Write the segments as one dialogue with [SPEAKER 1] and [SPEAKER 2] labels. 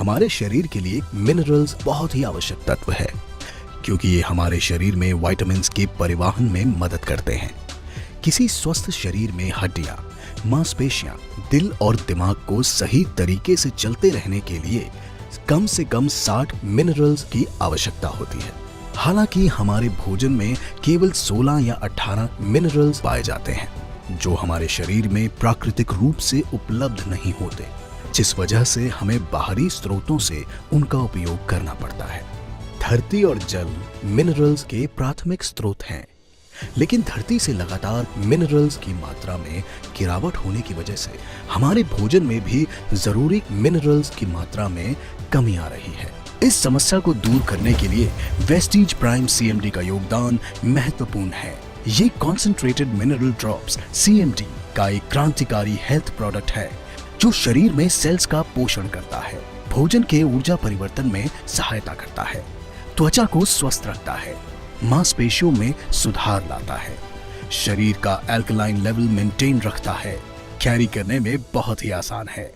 [SPEAKER 1] हमारे शरीर के लिए मिनरल्स बहुत ही आवश्यक तत्व है, क्योंकि ये हमारे शरीर में विटामिन्स के परिवहन में मदद करते हैं। किसी स्वस्थ शरीर में हड्डियां, मांसपेशियां, दिल और दिमाग को सही तरीके से चलते रहने के लिए कम से कम 60 मिनरल्स की आवश्यकता होती है। हालांकि हमारे भोजन में केवल 16 या 18 मिनरल्स पाए जाते हैं, जो हमारे शरीर में प्राकृतिक रूप से उपलब्ध नहीं होते, जिस वजह से हमें बाहरी स्रोतों से उनका उपयोग करना पड़ता है। धरती और जल मिनरल्स के प्राथमिक स्रोत हैं, लेकिन धरती से लगातार मिनरल्स की मात्रा में गिरावट होने की वजह से हमारे भोजन में भी जरूरी मिनरल्स की मात्रा में कमी आ रही है। इस समस्या को दूर करने के लिए वेस्टीज प्राइम सीएमडी का योगदान महत्वपूर्ण है। ये कॉन्सेंट्रेटेड मिनरल ड्रॉप्स सीएमडी का एक क्रांतिकारी हेल्थ प्रोडक्ट है, जो शरीर में सेल्स का पोषण करता है, भोजन के ऊर्जा परिवर्तन में सहायता करता है, त्वचा को स्वस्थ रखता है, मांसपेशियों में सुधार लाता है, शरीर का अल्कलाइन लेवल मेंटेन रखता है, कैरी करने में बहुत ही आसान है।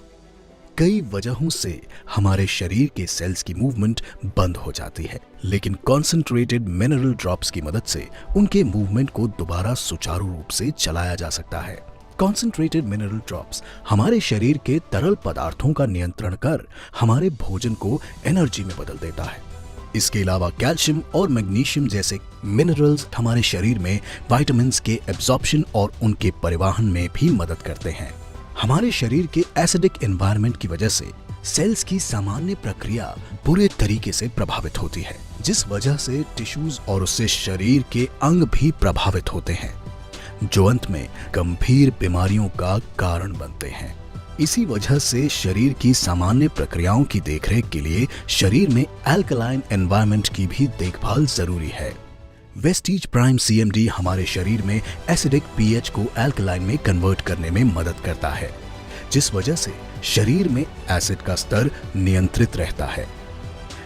[SPEAKER 1] कई वजहों से हमारे शरीर के सेल्स की मूवमेंट बंद हो जाती है, लेकिन कॉन्सेंट्रेटेड मिनरल ड्रॉप्स की मदद से उनके मूवमेंट को दोबारा सुचारू रूप से चलाया जा सकता है। कॉन्सेंट्रेटेड मिनरल ड्रॉप्स हमारे शरीर के तरल पदार्थों का नियंत्रण कर हमारे भोजन को एनर्जी में बदल देता है। इसके अलावा कैल्शियम और मैग्नीशियम जैसे मिनरल्स हमारे शरीर में विटामिन्स के एब्जॉर्प्शन और उनके परिवहन में भी मदद करते हैं। हमारे शरीर के एसिडिक एनवायरनमेंट की वजह से सेल्स की सामान्य प्रक्रिया बुरे तरीके से प्रभावित होती है, जिस वजह से टिश्यूज और उससे शरीर के अंग भी प्रभावित होते हैं, जो अंत में गंभीर बीमारियों का कारण बनते हैं। इसी वजह से शरीर की सामान्य प्रक्रियाओं की देखरेख के लिए शरीर में अल्कलाइन एनवायरनमेंट की भी देखभाल जरूरी है। वेस्टीज प्राइम सीएमडी हमारे शरीर में एसिडिक पीएच को अल्कलाइन में कन्वर्ट करने में मदद करता है, जिस वजह से शरीर में एसिड का स्तर नियंत्रित रहता है,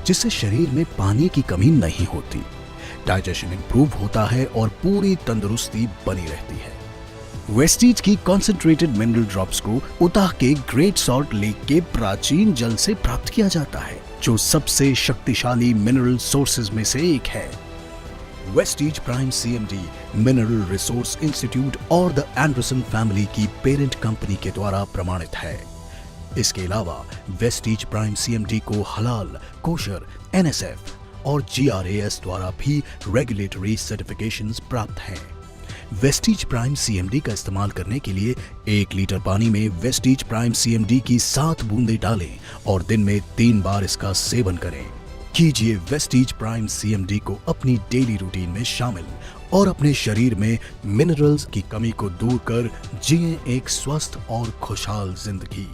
[SPEAKER 1] जिससे शरीर में पानी की कमी नहीं होती, डाइजेशन इंप्रूव होता है और पूरी तंदुरुस्ती बनी रहती है। वेस्टीज की कॉन्सेंट्रेटेड मिनरल ड्रॉप्स को उताह के ग्रेट सॉल्ट लेक के प्राचीन जल से प्राप्त किया जाता है, जो सबसे शक्तिशाली मिनरल सोर्सेज में से एक है। Vestige prime CMD mineral resource institute और द एंडरसन फैमिली की पेरेंट कंपनी के द्वारा प्रमाणित है। इसके अलावा वेस्टीज प्राइम सीएमडी को हलाल, कोशर, एनएसएफ और जीआरएएस द्वारा भी रेगुलेटरी सर्टिफिकेशंस प्राप्त हैं। वेस्टीज प्राइम सीएमडी का इस्तेमाल करने के लिए 1 लीटर पानी में वेस्टीज प्राइम सीएमडी की 7 बूंदें डालें और दिन में 3 बार इसका सेवन करें। कीजिए वेस्टीज प्राइम सीएमडी को अपनी डेली रूटीन में शामिल और अपने शरीर में मिनरल्स की कमी को दूर कर जिए एक स्वस्थ और खुशहाल जिंदगी।